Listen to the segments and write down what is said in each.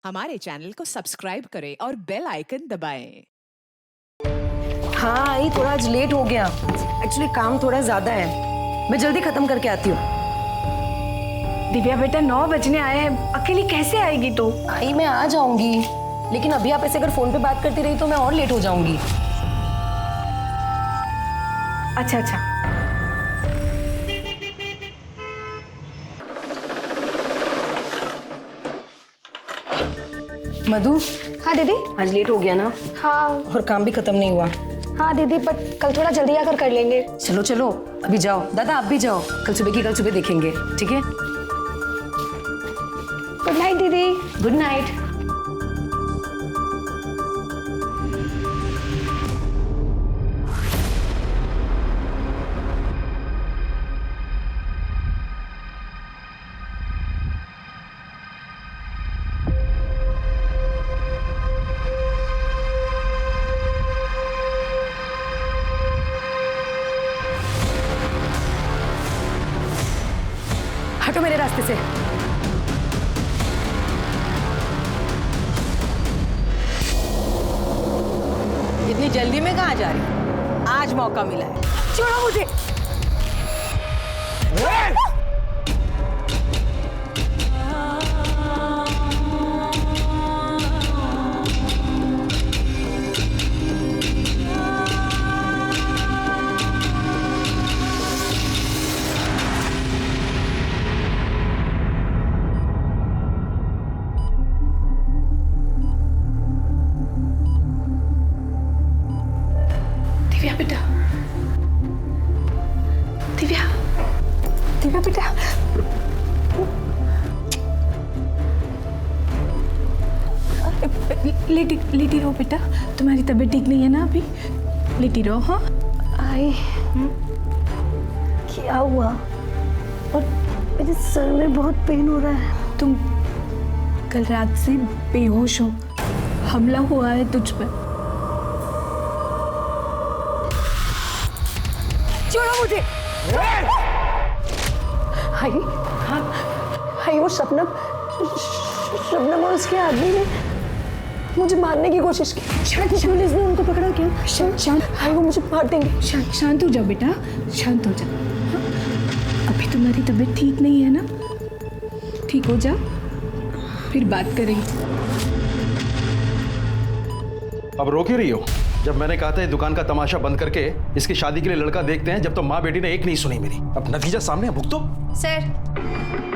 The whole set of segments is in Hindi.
हमारे चैनल को सब्सक्राइब करें और बेल आइकन दबाएं। हाँ आई, थोड़ा आज लेट हो गया। एक्चुअली काम थोड़ा ज्यादा है, मैं जल्दी खत्म करके आती हूँ। दिव्या बेटा 9 बजने आए हैं, अकेली कैसे आएगी तो? आई मैं आ जाऊंगी, लेकिन अभी आप ऐसे अगर फोन पे बात करती रही तो मैं और लेट हो जाऊंगी। अच्छा अच्छा। मधु, हाँ दीदी। आज लेट हो गया ना, हाँ और काम भी खत्म नहीं हुआ। हाँ दीदी, पर कल थोड़ा जल्दी आकर कर लेंगे। चलो चलो अभी जाओ, दादा आप भी जाओ, कल सुबह देखेंगे, ठीक है? गुड नाइट दीदी। Good night. हटो मेरे रास्ते से। इतनी जल्दी में कहाँ जा रही? आज मौका मिला है। छोड़ो मुझे। दिव्या बेटा, दिव्या, दिव्या बेटा, लेटी रहो बेटा, तुम्हारी तबीयत ठीक नहीं है ना अभी? लेटी रहो। हाँ आई, क्या हुआ? और मेरे सर में बहुत पेन हो रहा है। तुम कल रात से बेहोश हो, हमला हुआ है तुझ पर। छोड़ो मुझे। हाय, हाँ, हाय वो शबनम और उसके आदमी ने मुझे मारने की कोशिश की। पुलिस ने उनको पकड़ा क्या? शांत। हाय वो मुझे मार देंगे। शांत हो जाओ बेटा, शांत हो जाओ। हाँ? अभी तुम्हारी तबीयत ठीक नहीं है ना? ठीक हो जाओ, फिर बात करेंगे। अब रोक ही रही हो? जब मैंने कहा था ये दुकान का तमाशा बंद करके इसकी शादी के लिए लड़का देखते हैं, जब तो माँ बेटी ने एक नहीं सुनी मेरी। अब नतीजा सामने है, भुगतो। सर,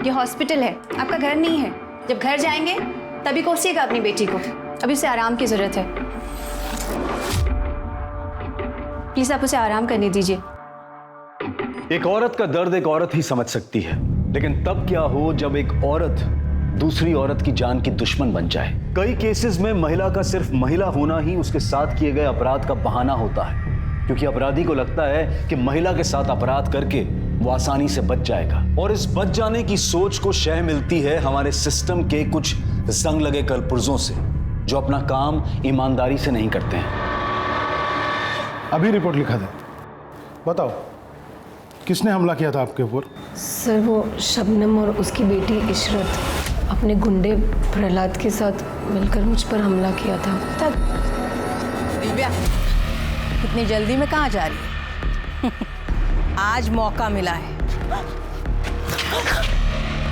ये हॉस्पिटल है, आपका घर नहीं है। जब घर जाएंगे तभी कोसिएगा अपनी बेटी को। अभी उसे आराम की जरूरत है। प्लीज आप उसे आराम करने दीजिए। एक औरत का दर्द एक औरत ही समझ सकती है, लेकिन तब क्या हो जब एक औरत दूसरी औरत की जान की दुश्मन बन जाए। कई केसेस में महिला का सिर्फ महिला होना ही उसके साथ किए गए अपराध का बहाना होता है, क्योंकि अपराधी को लगता है कि महिला के साथ अपराध करके वो आसानी से बच जाएगा। और इस बच जाने की सोच को शह मिलती है हमारे सिस्टम के कुछ जंग लगे कलपुर्जों से, जो अपना काम ईमानदारी से नहीं करते हैं। अभी रिपोर्ट लिखा था। बताओ किसने हमला किया था आपके ऊपर? सर वो शबनम और उसकी बेटी इशरत अपने गुंडे प्रहलाद के साथ मिलकर मुझ पर हमला किया था। दिव्या, इतनी जल्दी में कहाँ जा रही है? आज मौका मिला है।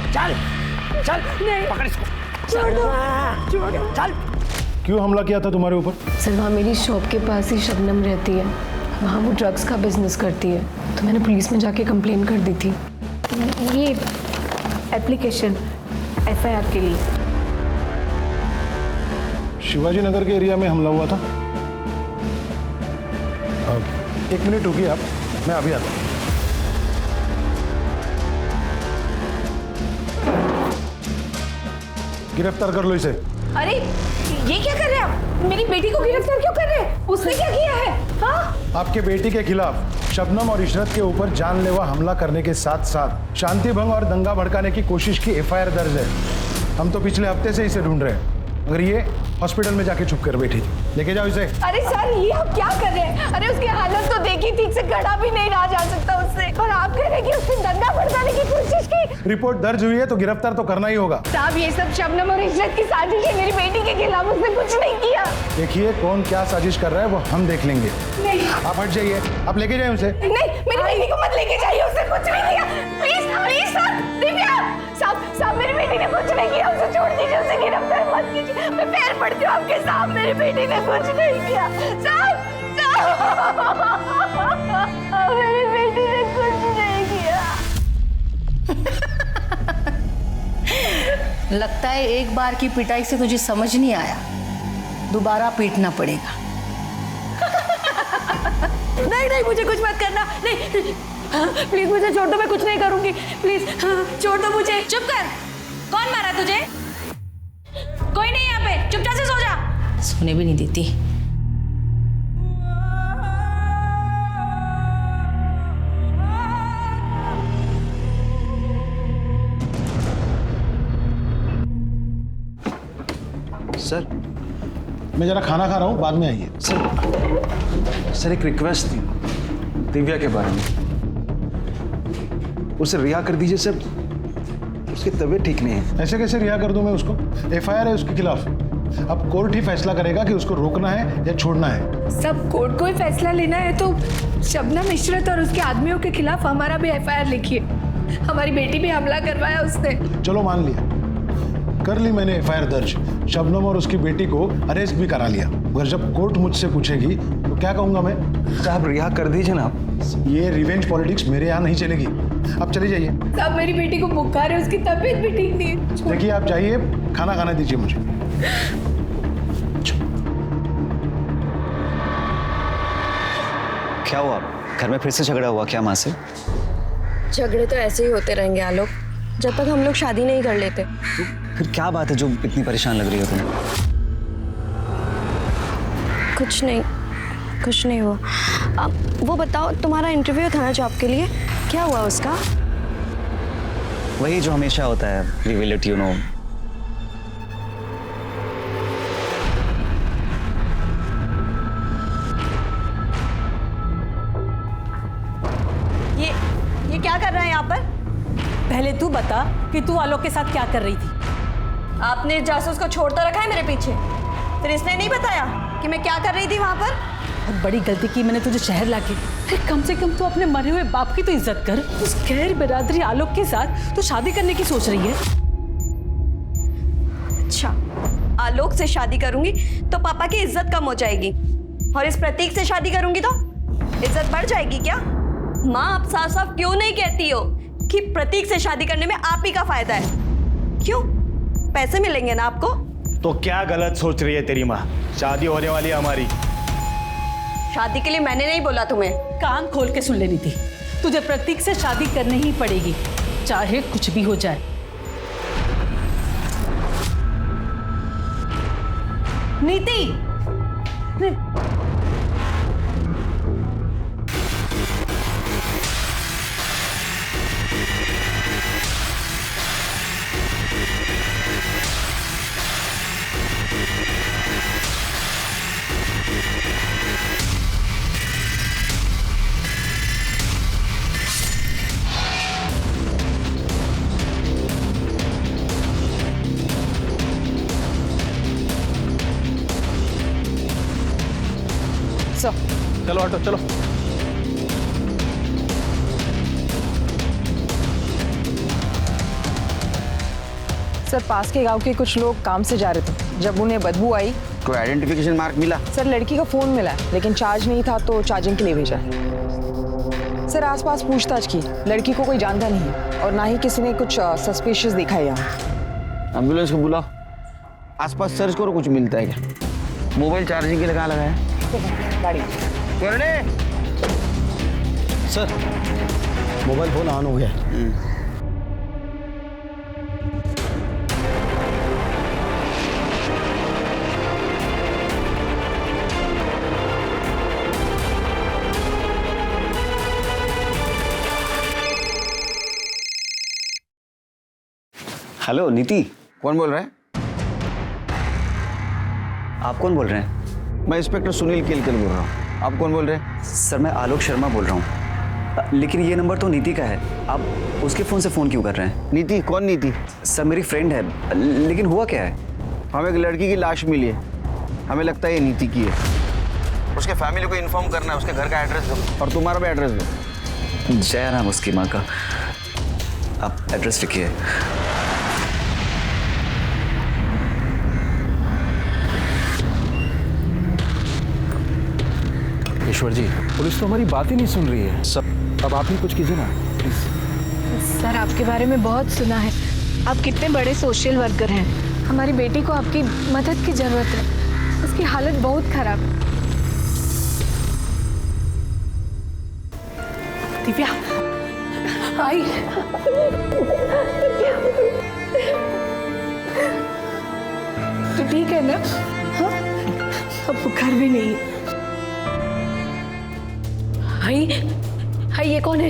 चल चल, पकड़ इसको। चल। क्यों हमला किया था तुम्हारे ऊपर? सर वहाँ मेरी शॉप के पास ही शबनम रहती है, वहाँ वो ड्रग्स का बिजनेस करती है, तो मैंने पुलिस में जाके कंप्लेन कर दी थी। ये एप्लीकेशन FIR के लिए। शिवाजी नगर के एरिया में हमला हुआ था। एक मिनट रुकिए आप, मैं अभी आता हूँ। गिरफ्तार कर लो इसे। अरे ये क्या कर रहे हैं आप? मेरी बेटी को गिरफ्तार क्यों कर रहे हैं? उसने क्या किया है? हाँ? आपके बेटी के खिलाफ शबनम और इशरत के ऊपर जानलेवा हमला करने के साथ साथ शांति भंग और दंगा भड़काने की कोशिश की FIR दर्ज है। हम तो पिछले हफ्ते से इसे ढूंढ रहे हैं। मगर ये हॉस्पिटल में जाके छुप कर बैठी थी। लेके जाओ इसे। अरे सर ये आप क्या कर रहे हैं? अरे उसकी हालत तो देखी, ठीक से खड़ा भी नहीं रहा जा सकता उससे, और आप कह रहे हैं कि उसने दंगा भड़काने की कोशिश की। रिपोर्ट दर्ज हुई है तो गिरफ्तार तो करना ही होगा। साहब ये सब शबनम और इज्जत की साजिश है, मेरी बेटी के खिलाफ उसने कुछ नहीं किया। देखिए कौन क्या साजिश कर रहा है वो हम देख लेंगे। नहीं आप हट जाइए, आप लेके जाए उसे। नहीं, मेरी बेटी को मत लेके जाइए, उसने कुछ नहीं किया। प्लीज प्लीज सर, दिव्या साहब मेरी बेटी ने कुछ नहीं किया, उसे छोड़ दीजिए, उसे गिरफ्तार मत कीजिए। मैं पैर पड़ती हूँ आपके साहब, मेरी बेटी ने कुछ नहीं किया। साहब मेरी बेटी ने कुछ नहीं किया। लगता है एक बार की पिटाई से तुझे समझ नहीं आया, दोबारा पीटना पड़ेगा। नहीं नहीं मुझे कुछ मत करना, नहीं प्लीज मुझे छोड़ दो, मैं कुछ नहीं करूंगी, प्लीज छोड़ दो मुझे। चुप कर। कौन मारा तुझे? कोई नहीं यहाँ पे, चुपचाप से सो जा। सोने भी नहीं देती। सर मैं जरा खाना खा रहा हूँ, बाद में आइए। सर एक रिक्वेस्ट थी दिव्या के बारे में। उसे रिहा कर दीजिए सर, उसकी तबीयत ठीक नहीं है। ऐसे कैसे रिहा कर दूं मैं उसको? एफआईआर है उसके खिलाफ। अब कोर्ट ही फैसला करेगा कि उसको रोकना है या छोड़ना है। सब कोर्ट को ही फैसला लेना है तो शबनम इशरत और उसके आदमियों के खिलाफ हमारा भी एफआईआर लिखिए। हमारी बेटी पे हमला करवाया उसने। चलो मान लिया, कर ली मैंने एफआईआर दर्ज, शबनम और उसकी बेटी को अरेस्ट भी करा लिया। मगर जब कोर्ट मुझसे पूछेगी तो क्या कहूंगा मैं? साहब रिहा कर दीजिए ना। ये रिवेंज पॉलिटिक्स मेरे यहाँ नहीं चलेगी। आप चली जाइए। साहब मेरी बेटी को बुखार है, उसकी तबीयत भी ठीक नहीं है। देखिए आप जाइए, खाना खाने दीजिए मुझे। क्या हुआ? घर में फिर से झगड़ा हुआ क्या माँ से? झगड़े तो ऐसे ही होते रहेंगे आलोक, जब तक हम लोग शादी नहीं कर लेते। तो फिर क्या बात है जो इतनी परेशान लग रही हो तुम्हें? कुछ नहीं हुआ। वो बताओ, तुम्हारा इंटरव्यू था ना जॉब के लिए, क्या हुआ उसका? वही जो हमेशा होता है, we will let you know. ये क्या कर रहा है यहाँ पर? पहले तू बता कि तू आलोक के साथ क्या कर रही थी? आपने जासूस को छोड़ता रखा है मेरे पीछे, फिर इसने नहीं बताया कि मैं क्या कर रही थी वहाँ पर? बहुत बड़ी गलती की मैंने तुझे शहर लाके। अरे कम से कम तू अपने मरे हुए बाप की तो इज्जत कर। उस गैर बिरादरी आलोक के साथ तू शादी करने की सोच रही है? अच्छा, आलोक से शादी करूंगी तो पापा की इज्जत कम हो जाएगी, और इस प्रतीक से शादी करूंगी तो इज्जत बढ़ जाएगी क्या? माँ आप साफ साफ क्यों नहीं कहती हो कि प्रतीक से शादी करने में आप ही का फायदा है? क्यों? पैसे मिलेंगे ना आपको? तो क्या गलत सोच रही है तेरी माँ? शादी होने वाली है हमारी। शादी के लिए मैंने नहीं बोला तुम्हें। कान खोल के सुन लेनी थी, तुझे प्रतीक से शादी करनी ही पड़ेगी, चाहे कुछ भी हो जाए। नीति, चलो हटो चलो। सर पास के गांव के कुछ लोग काम से जा रहे थे, जब उन्हें बदबू आई। कोई आइडेंटिफिकेशन मार्क मिला? सर लड़की का फोन मिला है, लेकिन चार्ज नहीं था तो चार्जिंग के लिए भेजा है। सर आसपास पूछताछ की, लड़की को कोई जानता नहीं है और ना ही किसी ने कुछ सस्पिशियस देखा है यहाँ। एम्बुलेंस को बुलाओ, आसपास सर्च करो, कुछ मिलता है क्या? मोबाइल चार्जिंग के लिए कहाँ लगाया? गाड़ी सर मोबाइल फोन ऑन हो गया। हेलो नीति, कौन बोल रहा है? आप कौन बोल रहे हैं? मैं इंस्पेक्टर सुनील केलकर बोल रहा हूँ। आप कौन बोल रहे हैं? सर मैं आलोक शर्मा बोल रहा हूँ, लेकिन ये नंबर तो नीति का है। आप उसके फ़ोन से फ़ोन क्यों कर रहे हैं? नीति? कौन नीति? सर मेरी फ्रेंड है, लेकिन हुआ क्या है? हमें एक लड़की की लाश मिली है, हमें लगता है ये नीति की है। उसके फैमिली को इन्फॉर्म करना है, उसके घर का एड्रेस दो और तुम्हारा भी एड्रेस दो। जया नाम उसकी माँ का। आप एड्रेस लिखिए। ईश्वर जी, पुलिस तो हमारी बात ही नहीं सुन रही है। सब अब आप ही कुछ कीजिए ना प्लीज। सर आपके बारे में बहुत सुना है, आप कितने बड़े सोशल वर्कर हैं। हमारी बेटी को आपकी मदद की जरूरत है, उसकी हालत बहुत खराब है। दिव्या आई। तो ठीक है ना? हाँ, अब बुखार भी नहीं है। हाय हाय, ये कौन है?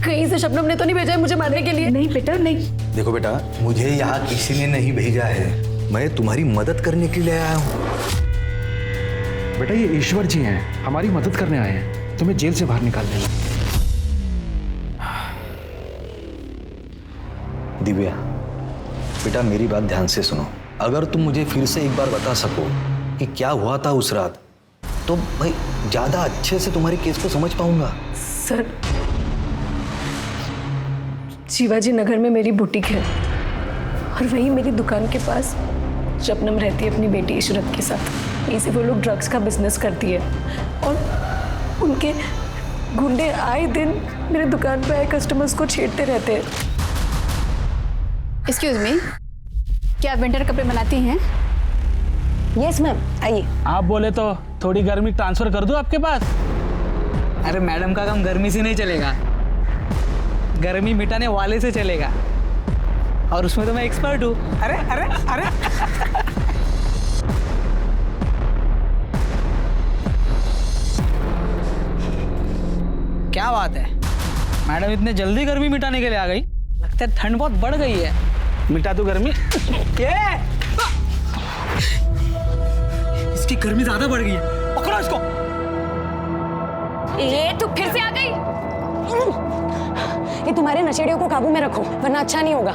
कहीं से शबनम ने तो नहीं भेजा है मुझे मारने के लिए? नहीं बेटा नहीं। देखो बेटा, मुझे यहाँ किसी ने नहीं भेजा है, मैं तुम्हारी मदद करने के लिए आया हूँ। बेटा ये ईश्वर जी हैं, हमारी मदद करने आए हैं, तुम्हें जेल से बाहर निकालने। दिव्या बेटा, मेरी बात ध्यान से सुनो। अगर तुम मुझे फिर से एक बार बता सको कि क्या हुआ था उस रात, तो मैं ज्यादा अच्छे से तुम्हारे केस को समझ पाऊंगा। सर शिवाजी नगर में मेरी बुटीक है और वहीं मेरी दुकान के पास शबनम रहती है अपनी बेटी इशरत के साथ। इसी वो लोग ड्रग्स का बिजनेस करती है और उनके गुंडे आए दिन मेरे दुकान पे आए कस्टमर्स को छेड़ते रहते हैं। एक्सक्यूज मी, क्या आप विंटर कपड़े बनाती हैं? यस मैम, आइए। आप बोले तो थोड़ी गर्मी ट्रांसफर कर दूं आपके पास? अरे मैडम का काम गर्मी से नहीं चलेगा, गर्मी मिटाने वाले से चलेगा, और उसमें तो मैं एक्सपर्ट हूँ। अरे अरे अरे क्या बात है मैडम, इतने जल्दी गर्मी मिटाने के लिए आ गई? लगता है ठंड बहुत बढ़ गई है। मिटा दो गर्मी। इसकी गर्मी ज्यादा बढ़ गई है, पकड़ो इसको। ये तो फिर से आ गई। ये तुम्हारे नशेड़ियों को काबू में रखो, वरना अच्छा नहीं होगा।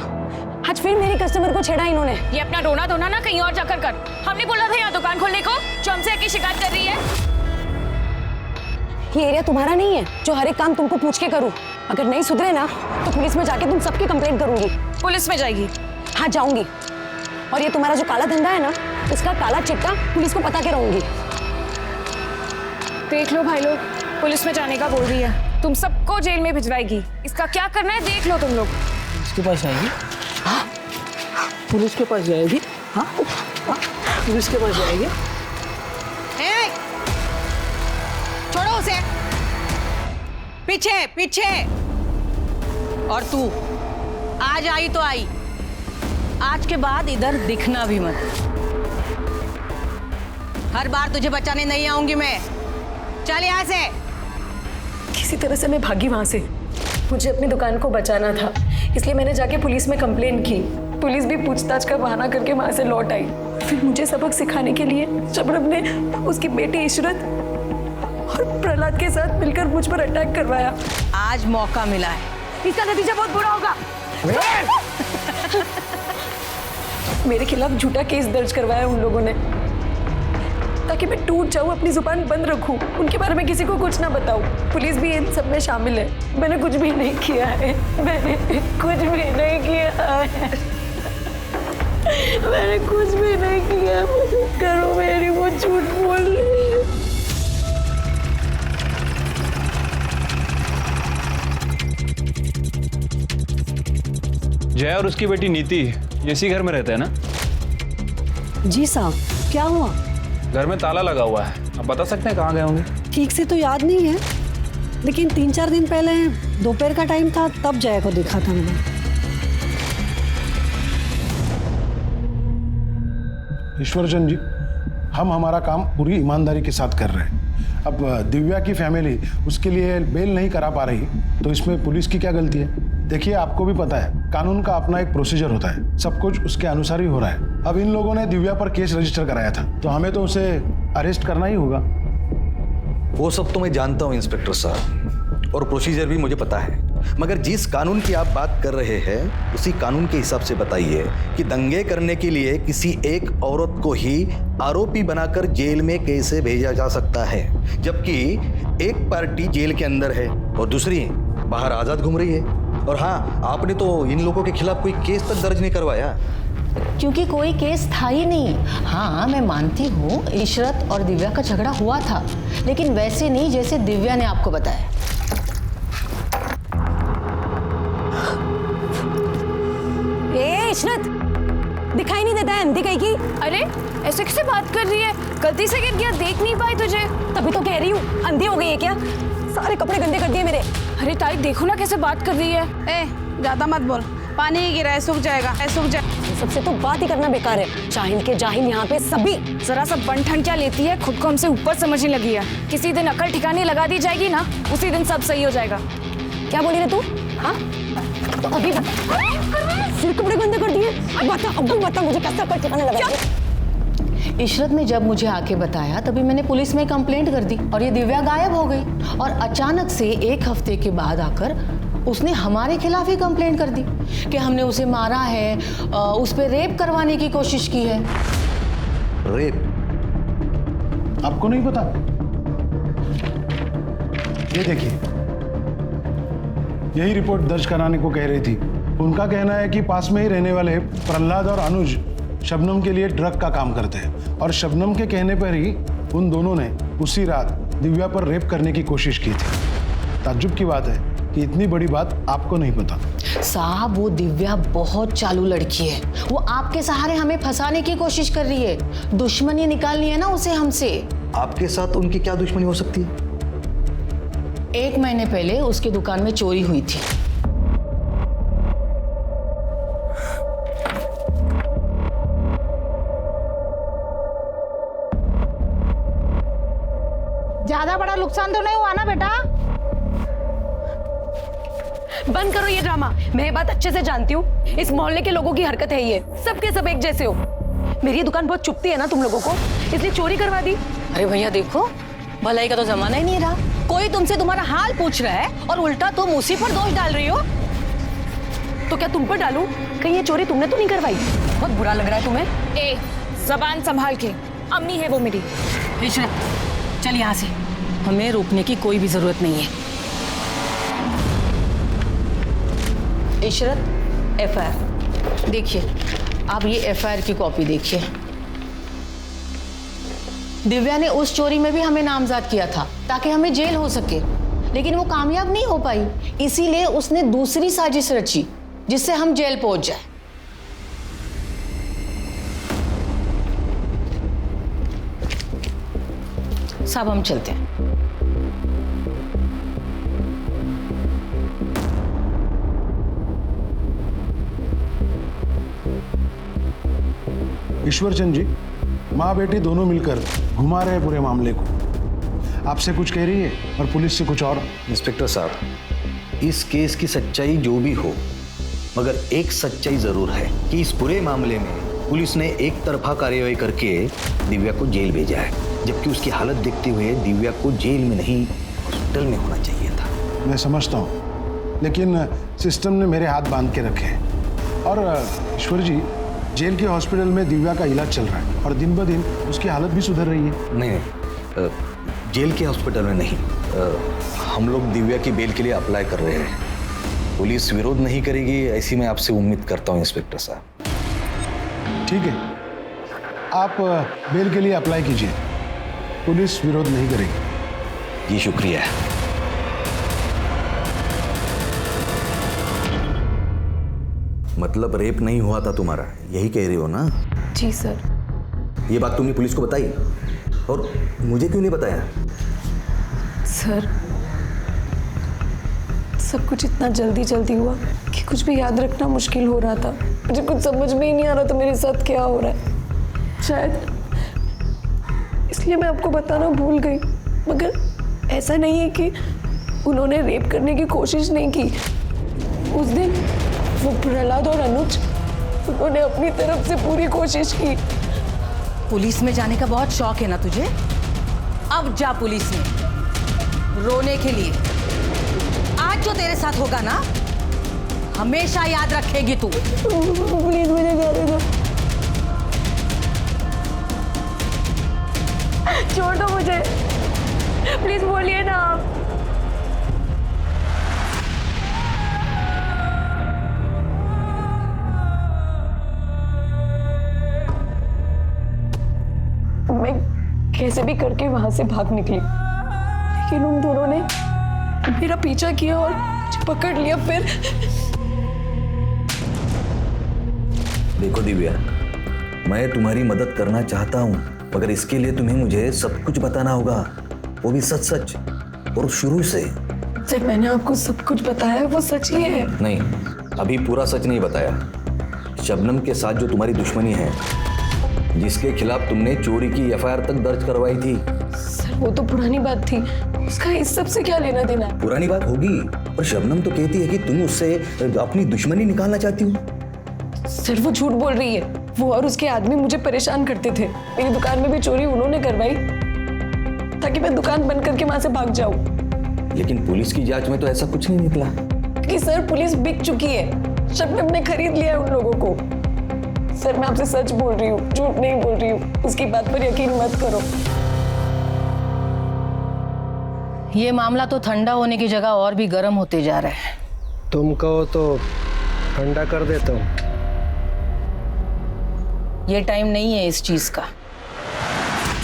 आज फिर मेरी कस्टमर को छेड़ा इन्होंने। ये अपना रोना धोना ना कहीं और जाकर कर। हमने बोला था यहाँ दुकान खोलने को, जो हमसे आके शिकायत कर रही है। ये एरिया तुम्हारा नहीं है जो हर एक काम तुमको पूछ के करूं। अगर नहीं सुधरे ना तो पुलिस में जाके तुम सबकी कंप्लेंट करूंगी। पुलिस में जाएगी? हाँ जाऊंगी, और ये तुम्हारा जो काला धंधा है ना, उसका काला चिट्टा पुलिस को पता के रहूंगी। देख लो भाई लोग, पुलिस में जाने का बोल रही है, तुम सबको जेल में भिजवाएगी। इसका क्या करना है देख लो तुम लोग। इसके पास जाएगी? हाँ, पुलिस के पास जाएगी? हाँ, पुलिस के पास जाएगी? छोड़ो उसे, पीछे पीछे। और तू आज आई तो आई, आज के बाद इधर दिखना भी मत। हर बार तुझे बचाने नहीं आऊंगी मैं। चल यहाँ से। किसी तरह से मैं भागी वहां से। मुझे अपनी दुकान को बचाना था, इसलिए मैंने जाके पुलिस में कंप्लेंट की। पुलिस भी पूछताछ का बहाना करके वहां से लौट आई। फिर मुझे सबक सिखाने के लिए शबनम ने उसकी बेटी इशरत और प्रहलाद के साथ मिलकर मुझ पर अटैक करवाया। आज मौका मिला है, इसका नतीजा बहुत बुरा होगा। मेरे खिलाफ झूठा केस दर्ज करवाया उन लोगों ने, ताकि मैं टूट जाऊं, अपनी जुबान बंद रखूं, उनके बारे में किसी को कुछ ना बताऊं। पुलिस भी इन सब में शामिल है। मैंने कुछ भी नहीं किया है, मैंने कुछ भी नहीं किया है, मैंने कुछ भी नहीं किया। करो मेरी, वो झूठ बोल रही है। जय और उसकी बेटी नीति इसी घर में रहते हैं ना? जी साहब, क्या हुआ? घर में ताला लगा हुआ है, आप बता सकते हैं कहाँ गए होंगे? ठीक से तो याद नहीं है, लेकिन 3-4 दिन पहले दोपहर का टाइम था, तब जय को देखा था मैंने। ईश्वरचंद जी, हम हमारा काम पूरी ईमानदारी के साथ कर रहे हैं। अब दिव्या की फैमिली उसके लिए बेल नहीं करा पा रही, तो इसमें पुलिस की क्या गलती है? देखिए, आपको भी पता है कानून का अपना एक प्रोसीजर होता है, सब कुछ उसके अनुसार ही हो रहा है। अब इन लोगों ने दिव्या पर केस रजिस्टर कराया था, तो हमें तो उसे अरेस्ट करना ही होगा। वो सब तो मैं जानता हूँ इंस्पेक्टर साहब, और प्रोसीजर भी मुझे पता है, मगर जिस कानून की आप बात कर रहे हैं उसी कानून के हिसाब से बताइए कि दंगे करने के लिए किसी एक औरत को ही आरोपी बनाकर जेल में कैसे भेजा जा सकता है, जबकि एक पार्टी जेल के अंदर है और दूसरी बाहर आजाद घूम रही है। और हाँ, आपने तो इन लोगों के खिलाफ कोई केस तक दर्ज नहीं करवाया। क्योंकि कोई केस था ही नहीं। हाँ, मैं मानती हूँ इशरत और दिव्या का झगड़ा हुआ था, लेकिन वैसे नहीं जैसे दिव्या ने आपको बताया। ए इशरत, दिखाई नहीं देता है अंधी कहीं की? अरे ऐसे कैसे बात कर रही है? गलती से गिर गया, देख नहीं पाई तुझे? तभी तो कह रही हूँ, अंधी हो गई है क्या? सारे कपड़े गंदे कर दिए मेरे। अरे ताई देखो ना कैसे बात कर रही है। ए ज्यादा मत बोल, पानी ही गिरा है, सूख जाएगा, सूख जाए। सबसे तो बात ही करना बेकार है। जाहिल के जाहिल यहाँ पे सभी। जरा सा बन क्या लेती है, खुद को हमसे ऊपर समझने लगी है। किसी दिन अकल ठिकाने लगा दी जाएगी ना, उसी दिन सब सही हो जाएगा। क्या बोली रे तू? हाँ, तो अभी सिर कपड़े गंदे कर दिए। बता, अब बता मुझे कैसे अकल ठिकाने लगा दिया? इशरत ने जब मुझे आके बताया तभी मैंने पुलिस में कंप्लेंट कर दी और ये दिव्या गायब हो गई। और अचानक से एक हफ्ते के बाद आकर उसने हमारे खिलाफ ही कंप्लेंट कर दी कि हमने उसे मारा है, उस पर रेप करवाने की कोशिश की है। रेप? आपको नहीं पता? ये देखिए, यही रिपोर्ट दर्ज कराने को कह रही थी। उनका कहना है कि पास में ही रहने वाले प्रहलाद और अनुज शबनम के लिए ड्रग का काम करते हैं और शबनम के कहने पर ही उन दोनों ने उसी रात दिव्या पर रेप करने की कोशिश की थी। ताज्जुब की बात है कि इतनी बड़ी बात आपको नहीं पता। साहब, वो दिव्या बहुत चालू लड़की है। वो आपके सहारे हमें फंसाने की कोशिश कर रही है। दुश्मनी निकालनी है ना उसे हमसे। आपके साथ उनकी क्या दुश्मनी हो सकती है? 1 महीने पहले उसकी दुकान में चोरी हुई थी। ज्यादा बड़ा नुकसान तो नहीं हुआ ना बेटा? बंद करो ये ड्रामा। मैं ये बात अच्छे से जानती हूँ, इस मोहल्ले के लोगों की हरकत है ये। सबके सब एक जैसे हो। मेरी दुकान बहुत चुभती है ना तुम लोगों को, इसलिए चोरी करवा दी। अरे भैया देखो, भलाई का तो जमाना ही नहीं रहा। कोई तुमसे तुम्हारा हाल पूछ रहा है और उल्टा तुम उसी पर दोष डाल रही हो। तो क्या तुम पर डालूं? कहीं ये चोरी तुमने तो नहीं करवाई? बहुत बुरा लग रहा है तुम्हें। ए, जबान संभाल के, अम्मी है वो मेरी। इशरत, चल यहाँ से। हमें रोकने की कोई भी जरूरत नहीं है। इशरत, एफआईआर देखिए। आप ये एफआईआर की कॉपी देखिए। दिव्या ने उस चोरी में भी हमें नामजद किया था ताकि हमें जेल हो सके, लेकिन वो कामयाब नहीं हो पाई। इसीलिए उसने दूसरी साजिश रची जिससे हम जेल पहुंच जाए। साहब, हम चलते हैं। ईश्वरचंद जी, माँ बेटी दोनों मिलकर घुमा रहे पूरे मामले को। आपसे कुछ कह रही है और पुलिस से कुछ और। इंस्पेक्टर साहब, इस केस की सच्चाई जो भी हो, मगर एक सच्चाई जरूर है कि इस पूरे मामले में पुलिस ने एक तरफा कार्रवाई करके दिव्या को जेल भेजा है, जबकि उसकी हालत देखते हुए दिव्या को जेल में नहीं हॉस्पिटल में होना चाहिए था। मैं समझता हूँ, लेकिन सिस्टम ने मेरे हाथ बांध के रखे हैं। और ईश्वर जी, जेल के हॉस्पिटल में दिव्या का इलाज चल रहा है और दिन ब दिन उसकी हालत भी सुधर रही है। नहीं, जेल के हॉस्पिटल में नहीं, हम लोग दिव्या की बेल के लिए अप्लाई कर रहे हैं। पुलिस विरोध नहीं करेगी ऐसी मैं आपसे उम्मीद करता हूँ इंस्पेक्टर साहब। ठीक है, आप बेल के लिए अप्लाई कीजिए, पुलिस विरोध नहीं करेगी। जी शुक्रिया। मतलब रेप नहीं हुआ था तुम्हारा, यही कह रही हो ना? जी सर। ये बात तुमने पुलिस को बताई और मुझे क्यों नहीं बताया? सर, सब कुछ इतना जल्दी जल्दी हुआ कि कुछ भी याद रखना मुश्किल हो रहा था। मुझे कुछ समझ में ही नहीं आ रहा था मेरे साथ क्या हो रहा है। शायद इसलिए मैं आपको बताना भूल गई, मगर ऐसा नहीं है कि उन्होंने रेप करने की कोशिश नहीं की। उस दिन वो प्रहलाद और अनुज, उन्होंने अपनी तरफ से पूरी कोशिश की। पुलिस में जाने का बहुत शौक है ना तुझे? अब जा पुलिस में रोने के लिए। आज जो तेरे साथ होगा ना, हमेशा याद रखेगी तू। प्लीज मुझे जाने दो, छोड़ दो मुझे, प्लीज बोलिए ना आप। मैं कैसे भी करके वहां से भाग निकली, लेकिन उन दोनों ने मेरा पीछा किया और मुझे पकड़ लिया। फिर देखो दिव्या, मैं तुम्हारी मदद करना चाहता हूँ, मगर इसके लिए तुम्हें मुझे सब कुछ बताना होगा, वो भी सच सच और शुरू से। जब मैंने आपको सब कुछ बताया वो सच ही है। नहीं, अभी पूरा सच नहीं बताया। शबनम के साथ जो तुम्हारी दुश्मनी है, जिसके खिलाफ तुमने चोरी की एफआईआर तक दर्ज करवाई थी। सर वो तो पुरानी बात थी, उसका इस सब से क्या लेना देना? पुरानी बात होगी, पर शबनम तो कहती है कि तुम उससे अपनी दुश्मनी निकालना चाहती हो। सर वो झूठ बोल रही है। वो और उसके आदमी मुझे परेशान करते थे। मेरी दुकान में भी चोरी उन्होंने करवाई ताकि मैं दुकान बंद करके वहां से भाग जाऊं। लेकिन पुलिस की जांच में तो ऐसा कुछ नहीं निकला। कि सर पुलिस बिक चुकी है, शबनम ने खरीद लिया है उन लोगों को। सर मैं आपसे सच बोल रही हूँ, झूठ नहीं बोल रही हूँ, उसकी बात पर यकीन मत करो। ये मामला तो ठंडा होने की जगह और भी गर्म होते जा रहा है। तुम कहो तो ठंडा कर देता हूँ। ये टाइम नहीं है इस चीज का।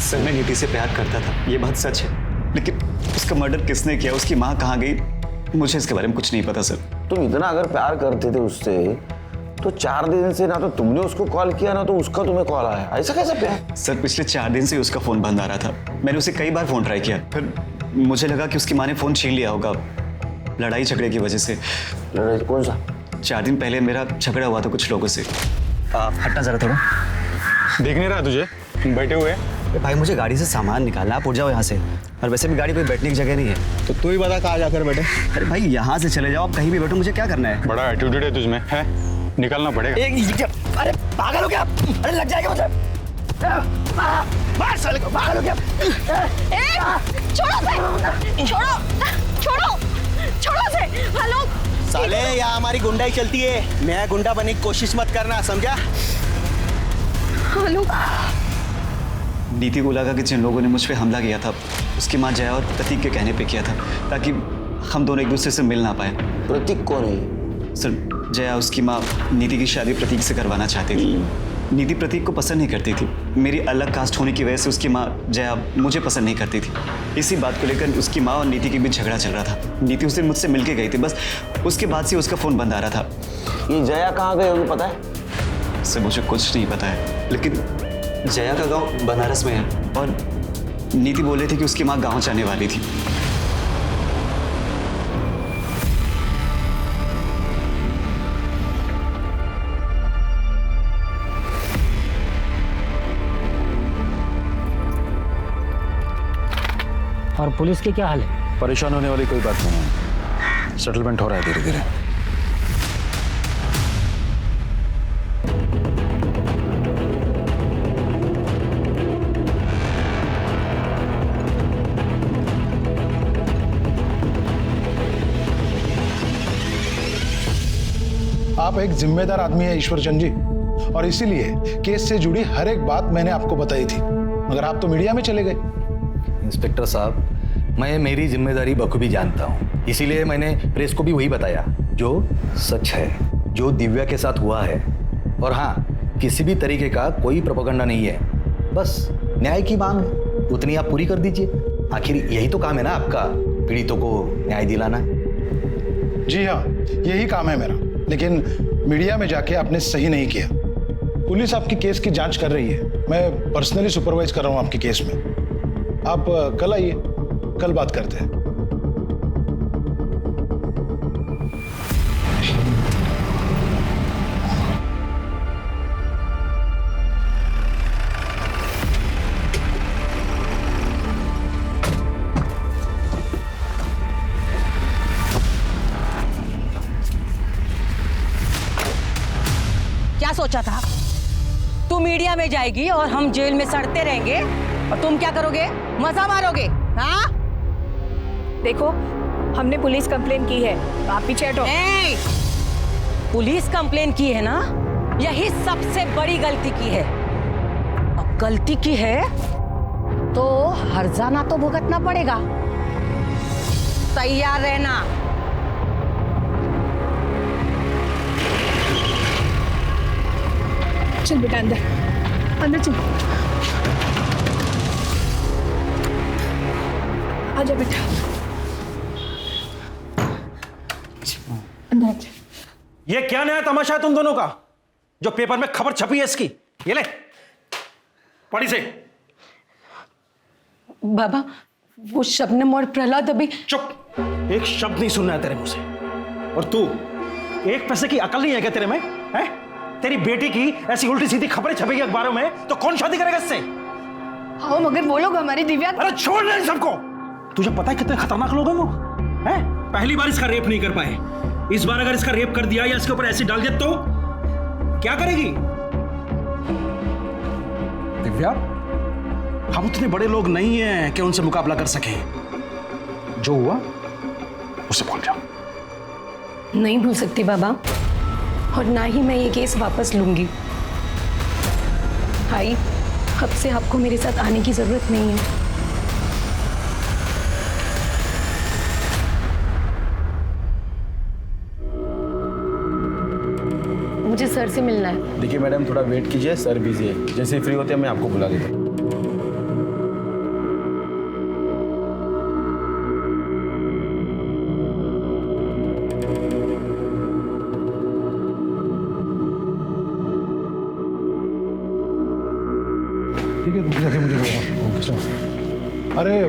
सर मैं नीति से प्यार करता था, ये बात सच है, लेकिन उसका मर्डर किसने किया, उसकी माँ कहाँ गई, मुझे इसके बारे में कुछ नहीं पता सर। तुम इतना अगर प्यार करते थे उससे, तो 4 दिन से ना तो तुमने उसको कॉल किया ना तो उसका तुम्हें कॉल आया। ऐसा कैसा प्यार? सर पिछले 4 दिन से उसका फोन बंद आ रहा था। मैंने उसे कई बार फोन ट्राई किया, फिर मुझे लगा कि उसकी माँ ने फोन छीन लिया होगा लड़ाई झगड़े की वजह से। लड़ाई कौन सा? 4 दिन पहले मेरा झगड़ा हुआ था कुछ लोगों से। हटना जरा थोड़ा। देख नहीं रहा तुझे, बैठे हुए? भाई मुझे गाड़ी से सामान निकालना, आप उठ जाओ यहाँ से। और वैसे भी गाड़ी कोई बैठने की जगह नहीं है। तो तू ही बता कहाँ जाकर बैठे। अरे भाई यहाँ से चले जाओ, आप कहीं भी बैठो, मुझे क्या करना है? बड़ा एटीट्यूड है तुझमें, है? निकलना पड़ेगा। अरे पागल हो क्या? अरे लग जाएगा मुझे। मार साले को, पागल हो क्या? छोड़ो छोड़ो छोड़ो छोड़ो से। हेलो साले, यहाँ हमारी गुंडाई चलती है, नया गुंडा बनने की कोशिश मत करना, समझा? हेलो। नीति को लगा कि जिन लोगों ने मुझ पे हमला किया था उसकी माँ जया और प्रतीक के कहने पे किया था, ताकि हम दोनों एक दूसरे से मिल ना पाए। प्रतीक कौन है? सर जया उसकी माँ नीति की शादी प्रतीक से करवाना चाहती थी। नीति प्रतीक को पसंद नहीं करती थी। मेरी अलग कास्ट होने की वजह से उसकी माँ जया मुझे पसंद नहीं करती थी। इसी बात को लेकर उसकी माँ और नीति के बीच झगड़ा चल रहा था। नीति उस दिन मुझसे मिलके गई थी, बस उसके बाद से उसका फ़ोन बंद आ रहा था। ये जया कहाँ गई होगी पता है? सर मुझे कुछ नहीं पता है, लेकिन जया का गांव बनारस में है और नीति बोल रही थी कि उसकी माँ गांव जाने वाली थी। और पुलिस के क्या हाल है? परेशान होने वाली कोई बात नहीं है, सेटलमेंट हो रहा है धीरे धीरे। आप एक जिम्मेदार आदमी है ईश्वर चंद जी, और इसीलिए केस से जुड़ी हर एक बात मैंने आपको बताई थी, मगर आप तो मीडिया में चले गए। इंस्पेक्टर साहब, मैं मेरी जिम्मेदारी बखूबी जानता हूँ, इसीलिए मैंने प्रेस को भी वही बताया जो सच है, जो दिव्या के साथ हुआ है। और हाँ, किसी भी तरीके का कोई प्रोपेगेंडा नहीं है, बस न्याय की मांग है, उतनी आप पूरी कर दीजिए। आखिर यही तो काम है ना आपका, पीड़ितों को न्याय दिलाना। जी हाँ, यही काम है मेरा, लेकिन मीडिया में जाके आपने सही नहीं किया। पुलिस आपकी केस की जांच कर रही है, मैं पर्सनली सुपरवाइज कर रहा हूँ आपके केस में। आप कल आइए, कल बात करते हैं। सोचा था? तू मीडिया में जाएगी और हम जेल में सड़ते रहेंगे और तुम क्या करोगे? मजा मारोगे? हाँ? देखो, हमने पुलिस कंप्लेन की है, आप पीछे हटो। पुलिस कंप्लेन की है ना, यही सबसे बड़ी गलती की है। अब गलती की है तो हर्जाना तो भुगतना पड़ेगा। तैयार रहना। चल बेटा अंदर, अंदर चल। आजा बेटा, अंदर। ये क्या नया तमाशा है तुम दोनों का, जो पेपर में खबर छपी है इसकी? ये ले, पढ़ी से। बाबा, वो शबनम और प्रहलाद अभी। चुप, एक शब्द नहीं सुनना है तेरे मुंह से। और तू, एक पैसे की अकल नहीं है क्या तेरे में? है? तेरी बेटी की ऐसी उल्टी सीधी खबरें छपेगी अखबारों में तो कौन शादी करेगा इससे? हाँ, मगर वो लोग हमारी दिव्या। अरे छोड़ दे इन सबको। तुझे पता है कितने खतरनाक लोग हैं वो? हैं? पहली बार इसका रेप नहीं कर पाए, इस बार अगर इसका रेप कर दिया या इसके ऊपर एसिड डाल दिया तो क्या करेगी? दिव्या, हम उतने बड़े लोग नहीं हैं कि उनसे मुकाबला कर सकें। जो हुआ उसे भूल जाओ। नहीं भूल सकती बाबा, और ना ही मैं ये केस वापस लूंगी। भाई, अब से आपको मेरे साथ आने की जरूरत नहीं है। मुझे सर से मिलना है। देखिए मैडम, थोड़ा वेट कीजिए, सर बिजी है। जैसे ही फ्री होते हैं मैं आपको बुला देता हूँ। ठीक है, तुम जाके मुझे बोलो। अरे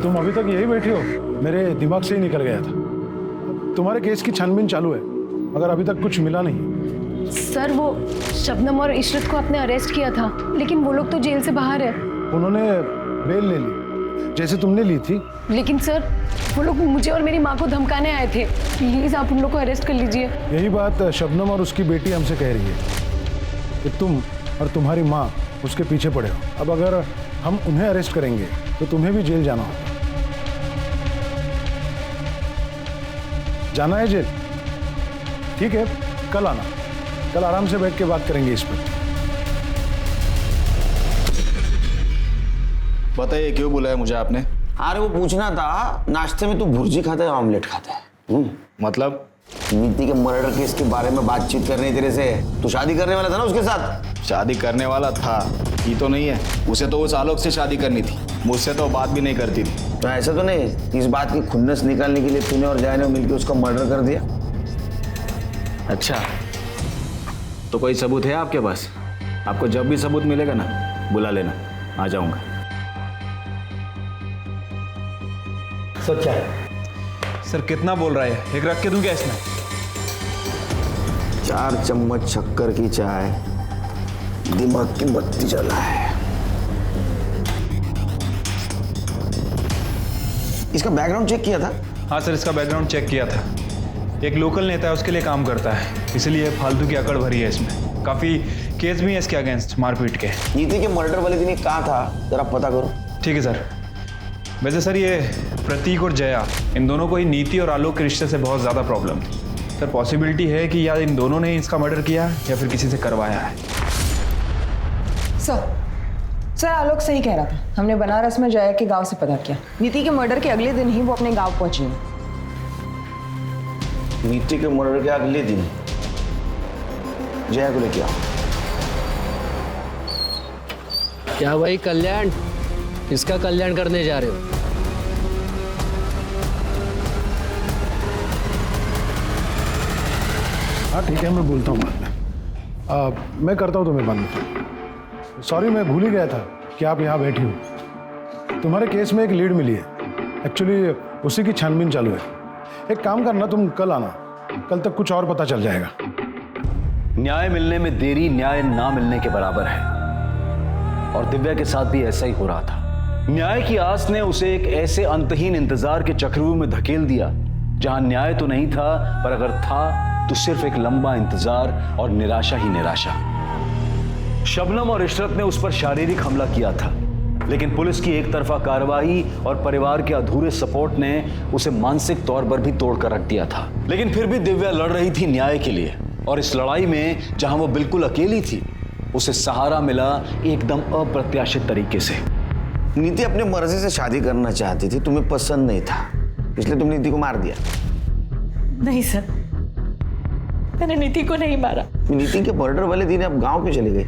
तुम अभी तक यही बैठी हो? मेरे दिमाग से ही निकल गया था। तुम्हारे केस की छानबीन चालू है, मगर अभी तक कुछ मिला नहीं। सर, वो शबनम और इशरत को आपने अरेस्ट किया था, लेकिन वो लोग तो जेल से बाहर है। उन्होंने बेल ले ली, जैसे तुमने ली थी। लेकिन सर, वो लोग मुझे और मेरी माँ को धमकाने आए थे। प्लीज आप उन लोग को अरेस्ट कर लीजिए। यही बात शबनम और उसकी बेटी हमसे कह रही है कि तुम और तुम्हारी माँ उसके पीछे पड़े हो। अब अगर हम उन्हें अरेस्ट करेंगे तो तुम्हें भी जेल जाना होगा। जाना है जेल? ठीक है, कल आना। कल आराम से बैठ के बात करेंगे इस पर। बताइए क्यों बुलाया मुझे आपने? अरे वो पूछना था, नाश्ते में तू भुर्जी खाता है ऑमलेट खाता है? मतलब? नीति के मर्डर केस के बारे में बातचीत करनी तेरे से। तू शादी करने वाला था ना उसके साथ? शादी करने वाला था, की तो नहीं है। उसे तो उस आलोक से शादी करनी थी, मुझसे तो बात भी नहीं करती थी। तो ऐसा तो नहीं, इस बात की खुन्नस निकालने के लिए तूने और जय ने मिलकर उसका मर्डर कर दिया? अच्छा, तो कोई सबूत है आपके पास? आपको जब भी सबूत मिलेगा ना, बुला लेना, आ जाऊंगा। सर क्या है? सर कितना बोल रहा है? एक रख के दूं क्या इसमें? 4 चम्मच शक्कर की चाय, दिमाग की बत्ती जला है। इसका बैकग्राउंड चेक किया था? हाँ सर, इसका बैकग्राउंड चेक किया था। एक लोकल नेता है, उसके लिए काम करता है, इसलिए फालतू की अकड़ भरी है इसमें। काफी केस भी है इसके अगेंस्ट मारपीट के। नीति के मर्डर वाले दिन ये कहाँ था, जरा पता करो। ठीक है सर। वैसे सर, ये प्रतीक और जया, इन दोनों को ही नीति और आलोक के रिश्ते से बहुत ज़्यादा प्रॉब्लम थी। सर पॉसिबिलिटी है कि या इन दोनों ने इसका मर्डर किया या फिर किसी से करवाया है। सर आलोक सही कह रहा था। हमने बनारस में जया के गांव से पता किया। नीति के मर्डर के अगले दिन ही वो अपने गांव पहुंची है। नीति के मर्डर के अगले दिन जया को लेके आओ। क्या भाई कल्याण, किसका कल्याण करने जा रहे हो? हाँ ठीक है, मैं बोलता हूँ बाद में। मैं करता हूँ तुम्हें बाद में। सॉरी, मैं भूल ही गया था कि आप यहाँ बैठी हो। तुम्हारे केस में एक लीड मिली है, एक्चुअली उसी की छानबीन चालू है। एक काम करना, तुम कल आना, कल तक कुछ और पता चल जाएगा। न्याय मिलने में देरी न्याय ना मिलने के बराबर है, और दिव्या के साथ भी ऐसा ही हो रहा था। न्याय की आस ने उसे एक ऐसे अंतहीन इंतजार के चक्रव्यूह में धकेल दिया जहां न्याय तो नहीं था, पर अगर था तो सिर्फ एक लंबा इंतजार और निराशा ही निराशा। शबनम और इशरत ने उस पर शारीरिक हमला किया था, लेकिन पुलिस की एक तरफा कार्रवाई और परिवार के अधूरे सपोर्ट ने उसे मानसिक तौर पर भी तोड़कर रख दिया था। लेकिन फिर भी दिव्या लड़ रही थी न्याय के लिए, और इस लड़ाई में जहां वो बिल्कुल अकेली थी, उसे सहारा मिला एकदम अप्रत्याशित तरीके से। नीति अपने मर्जी से शादी करना चाहती थी, तुम्हें पसंद नहीं था, इसलिए तुम नीति को मार दिया। नहीं सर, मैंने नीति को नहीं मारा। नीति के मर्डर वाले दिन आप गांव क्यों चली गई?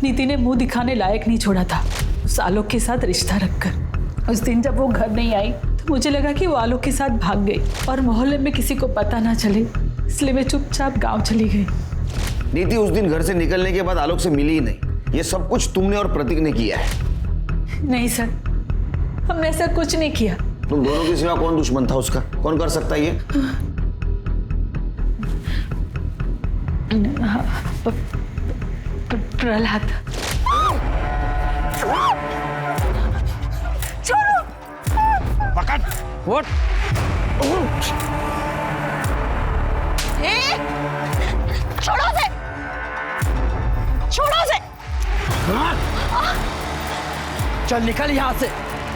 नीति ने मुंह दिखाने लायक नहीं छोड़ा था उस आलोक के साथ रिश्ता रखकर। उस दिन जब वो घर नहीं आई तो मुझे लगा कि वो आलोक के साथ भाग गई और मोहल्ले में किसी को पता ना चले, इसलिए मैं चुपचाप गांव चली गई। नीति उस दिन घर से निकलने के बाद आलोक से मिली ही नहीं। ये सब कुछ तुमने और प्रतीक ने किया है। नहीं सर, हमने ऐसा कुछ नहीं किया। तुम दोनों के सिवा कौन दुश्मन था उसका? कौन कर सकता है ये? प्रहलाद। छोड़ो! पकड़! What? छोड़ो उसे! छोड़ो उसे! चल निकल यहाँ से,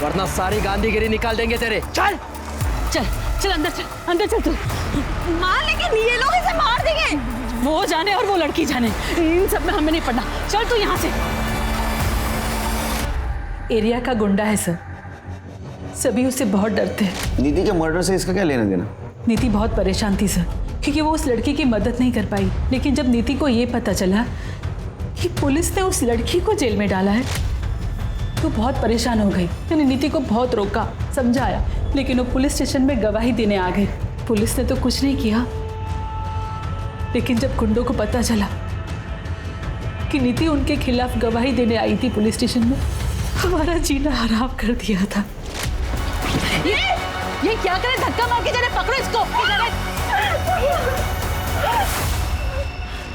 वरना सारी गांधीगिरी निकाल देंगे तेरे। चल चल चल अंदर चल, अंदर चल तू। मार, लेकिन ये लोग इसे मार देंगे। वो जाने और वो लड़की जाने, इन सब में हमें नहीं पड़ना। चल तू यहाँ से। एरिया का गुंडा है सर, सभी उससे बहुत डरते हैं। नीति के मर्डर से इसका क्या लेना देना? नीति बहुत परेशान थी सर, क्योंकि वो उस लड़की की मदद नहीं कर पाई। लेकिन जब नीति को ये पता चला कि पुलिस ने उस लड़की को जेल में डाला है, तो बहुत परेशान हो गई। मैंने नीति को बहुत रोका, समझाया, लेकिन वो पुलिस स्टेशन में गवाही देने आ गई। पुलिस ने तो कुछ नहीं किया, लेकिन जब गुंडों को पता चला कि नीति उनके खिलाफ गवाही देने आई थी पुलिस स्टेशन में, हमारा जीना हराम कर दिया था। ये क्या करे? धक्का मार के जरा पकड़ो इसको।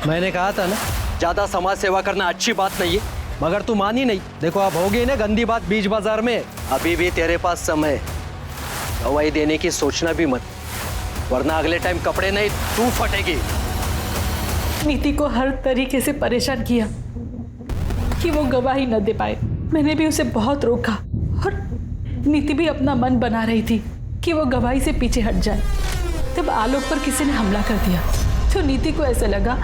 मैंने कहा था ना, ज्यादा समाज सेवा करना अच्छी बात नहीं है, मगर तू मानी नहीं। देखो अब हो गई ना गंदी बात बीच बाजार में। अभी भी तेरे पास समय, गवाही देने की सोचना भी मत, वरना अगले टाइम कपड़े नहीं तू फटेगी। नीति को हर तरीके से परेशान किया कि वो गवाही न दे पाए। मैंने भी उसे बहुत रोका, और नीति भी अपना मन बना रही थी कि वो गवाही से पीछे हट जाए। तब आलोक पर किसी ने हमला कर दिया, तो नीति को ऐसा लगा।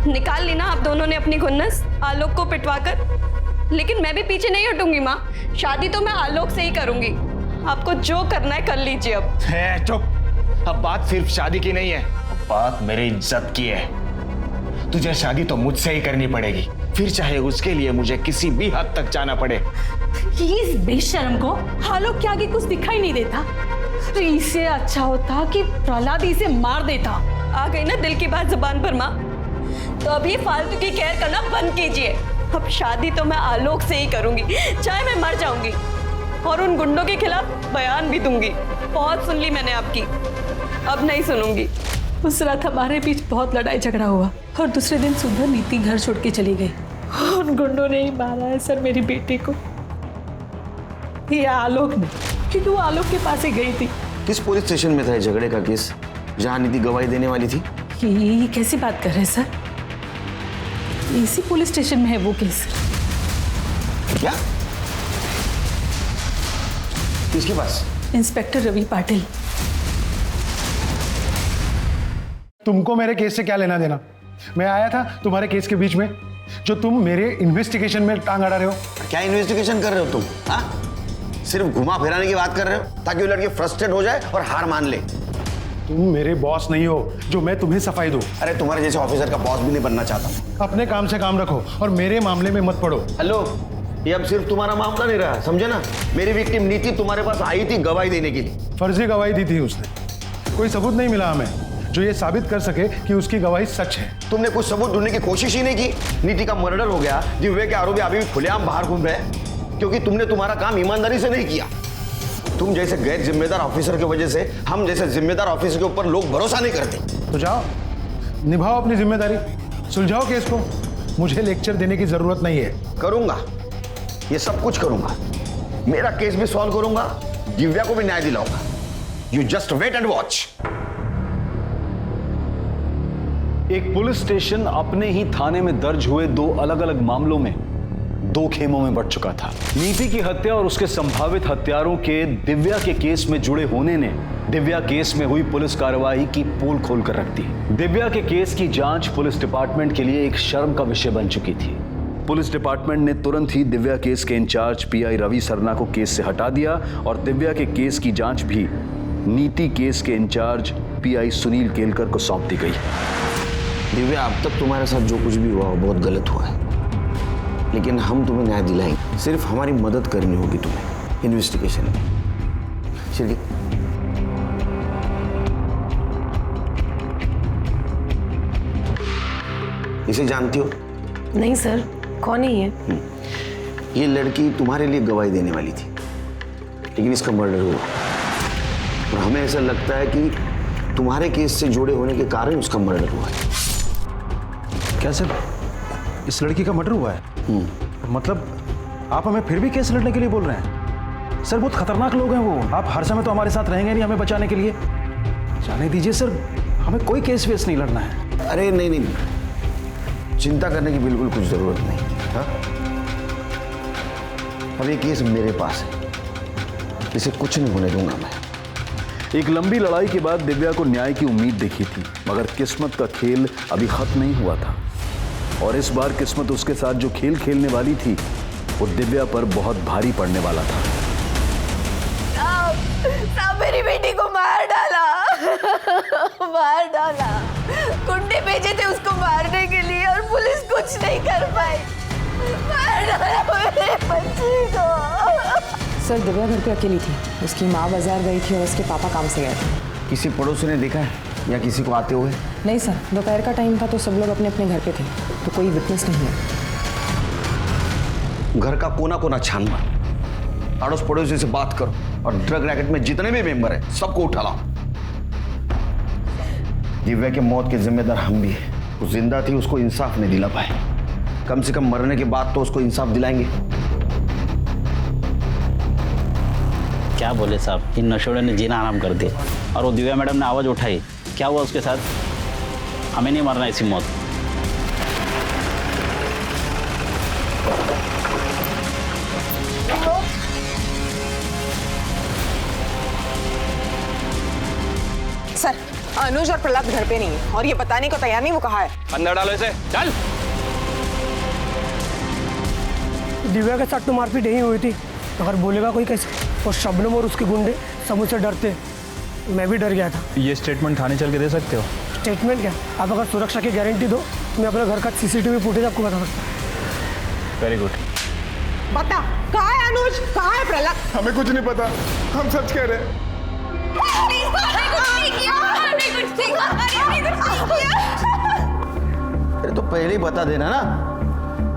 निकाल ली ना आप दोनों ने अपनी खुन्नस आलोक को पिटवाकर, लेकिन मैं भी पीछे नहीं हटूंगी माँ। शादी तो मैं आलोक से ही करूंगी। आपको जो करना है कर लीजिए। अब चुप। अब बात सिर्फ शादी की नहीं है, बात मेरी इज्जत की है। तुझे शादी तो मुझसे ही करनी पड़ेगी, फिर चाहे उसके लिए मुझे किसी भी हद तक जाना पड़े। इस बेशर्म को आलोक के आगे कुछ दिखाई नहीं देता। इससे अच्छा होता कि प्रहलाद इसे मार देता। आ गई ना दिल की बात जुबान पर माँ, तो अभी फालतू की केयर करना बंद कीजिए। अब शादी तो मैं आलोक से ही करूंगी, चाहे मैं मर जाऊंगी, और उन गुंडों के खिलाफ बयान भी दूंगी। बहुत सुन ली मैंने आपकी, अब नहीं सुनूंगी। उस रात हमारे बीच बहुत लड़ाई झगड़ा हुआ, और दूसरे दिन सुबह नीति घर छोड़ के चली गई। उन गुंडों ने ही मारा है सर मेरी बेटी को। ये आलोक ने, क्योंकि वो आलोक के पास ही गई थी। किस पुलिस स्टेशन में था झगड़े का केस जहां नीति गवाही देने वाली थी? ये कैसी बात कर रहे हैं सर? इसी पुलिस स्टेशन में है वो केस। क्या? किसके पास? इंस्पेक्टर रवि पाटिल। तुमको मेरे केस से क्या लेना देना? मैं आया था तुम्हारे केस के बीच में, जो तुम मेरे इन्वेस्टिगेशन में टांग अड़ा रहे हो। क्या इन्वेस्टिगेशन कर रहे हो तुम? हाँ? सिर्फ घुमा फिराने की बात कर रहे हो ताकि वो लड़की फ्रस्ट्रेट हो जाए और हार मान ले। तुम मेरे बॉस नहीं हो जो मैं तुम्हें सफाई दूं। अरे तुम्हारे जैसे ऑफिसर का बॉस भी नहीं बनना चाहता। अपने काम से काम रखो और मेरे मामले में मत पड़ो। हेलो, ये अब सिर्फ तुम्हारा मामला नहीं रहा, समझे ना? मेरी विक्टिम नीति तुम्हारे पास आई थी गवाही देने के लिए। फर्जी गवाही दी थी उसने। कोई सबूत नहीं मिला हमें जो ये साबित कर सके कि उसकी गवाही सच है। तुमने कुछ सबूत ढूंढने की कोशिश ही नहीं की। नीति का मर्डर हो गया, दिव्या के आरोपी अभी भी खुलेआम बाहर घूम रहे हैं, क्योंकि तुमने तुम्हारा काम ईमानदारी से नहीं किया। तुम जैसे गैर जिम्मेदार ऑफिसर की वजह से हम जैसे जिम्मेदार ऑफिसर के ऊपर लोग भरोसा नहीं करते। तो जाओ, निभाओ अपनी जिम्मेदारी, सुलझाओ केस को। मुझे लेक्चर देने की जरूरत नहीं है। करूंगा, ये सब कुछ करूंगा। मेरा केस भी सॉल्व करूंगा, दिव्या को भी न्याय दिलाऊंगा। You just wait and watch. एक पुलिस स्टेशन अपने ही थाने में दर्ज हुए 2 अलग अलग मामलों में 2 खेमों में बंट चुका था। नीति की हत्या और उसके संभावित हत्यारों के दिव्या के केस में जुड़े होने ने दिव्या केस में हुई पुलिस कार्रवाई की पोल खोल कर रख दी। दिव्या के केस की जांच पुलिस डिपार्टमेंट के लिए एक शर्म का विषय बन चुकी थी। पुलिस डिपार्टमेंट ने तुरंत ही दिव्या केस के इंचार्ज पीआई रवि सरना को केस से हटा दिया और दिव्या के केस की जांच भी नीति केस के इंचार्ज पीआई सुनील केलकर को सौंप दी गई। दिव्या, अब तक तुम्हारे साथ जो कुछ भी हुआ वो बहुत गलत हुआ है, लेकिन हम तुम्हें न्याय दिलाएंगे। सिर्फ हमारी मदद करनी होगी तुम्हें इन्वेस्टिगेशन में। चलिए। इसे जानती हो? नहीं सर, कौन है ये? ये लड़की तुम्हारे लिए गवाही देने वाली थी, लेकिन इसका मर्डर हुआ और हमें ऐसा लगता है कि तुम्हारे केस से जुड़े होने के कारण उसका मर्डर हुआ है। क्या सर, इस लड़की का मर्डर हुआ है? मतलब आप हमें फिर भी केस लड़ने के लिए बोल रहे हैं? सर बहुत खतरनाक लोग हैं वो। आप हर समय तो हमारे साथ रहेंगे नहीं हमें बचाने के लिए। जाने दीजिए सर, हमें कोई केस वेस नहीं लड़ना है। अरे नहीं नहीं, चिंता करने की बिल्कुल कुछ जरूरत नहीं। हाँ, अब ये केस मेरे पास है, इसे कुछ नहीं होने दूंगा मैं। एक लंबी लड़ाई के बाद दिव्या को न्याय की उम्मीद दिखी थी, मगर किस्मत का खेल अभी खत्म नहीं हुआ था और इस बार किस्मत उसके साथ जो खेल खेलने वाली थी वो दिव्या पर बहुत भारी पड़ने वाला था। साहब मेरी बेटी को मार डाला, मार डाला। गुंडे भेजे थे उसको मारने के लिए और पुलिस कुछ नहीं कर पाई। मार डाला मेरे बच्चे को। सर, दिव्या घर पे अकेली थी। उसकी माँ बाजार गई थी और उसके पापा काम से गए थे। किसी पड़ोसी ने देखा है या किसी को आते हुए? नहीं सर, दोपहर का टाइम था तो सब लोग अपने अपने घर पे थे, तो कोई विटनेस नहीं है। घर का कोना कोना छान मार, अड़ोस पड़ोसी से बात करो और ड्रग रैकेट में जितने भी मेंबर हैं सबको उठा लाओ। दिव्या के मौत के जिम्मेदार हम भी हैं। वो जिंदा थी, उसको इंसाफ नहीं दिला पाए। कम से कम मरने के बाद तो उसको इंसाफ दिलाएंगे। क्या बोले साहब, इन नशेड़ियों ने जीना आराम कर दिया और वो दिव्या मैडम ने आवाज़ उठाई। क्या हुआ उसके साथ? हमें नहीं मरना ऐसी मौत। सर, अनुज और प्रहलाद घर पे नहीं है और ये बताने को तैयार नहीं वो कहाँ है। अंदर डालो इसे, चल। दिव्या के साथ तो मारपीट यही हुई थी, अगर बोलेगा कोई कैसे? और शबनम और उसके गुंडे सब मुझसे डरते, मैं भी डर गया था। ये स्टेटमेंट थाने चल के दे सकते हो? स्टेटमेंट क्या, आप अगर सुरक्षा की गारंटी दो तो मैं अपने घर का सीसीटीवी फुटेज आपको बता सकता हूँ। Very good. बता, कहाँ है अनुज, कहाँ है प्रहलाद? हमें कुछ नहीं पता, हम सच कह रहे हैं। अरे तो पहले ही बता देना ना,